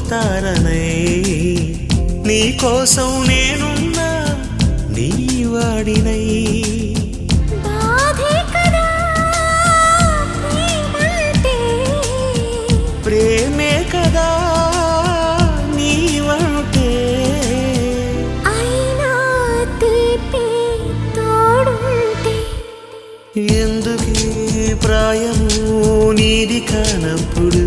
తారనై నీ కోసం నేనున్నా నీ వాడినై ప్రేమే కదా నీవంటే అయినా తీపి తోడుంటే ఎందుకీ ప్రాయము నీది కానప్పుడు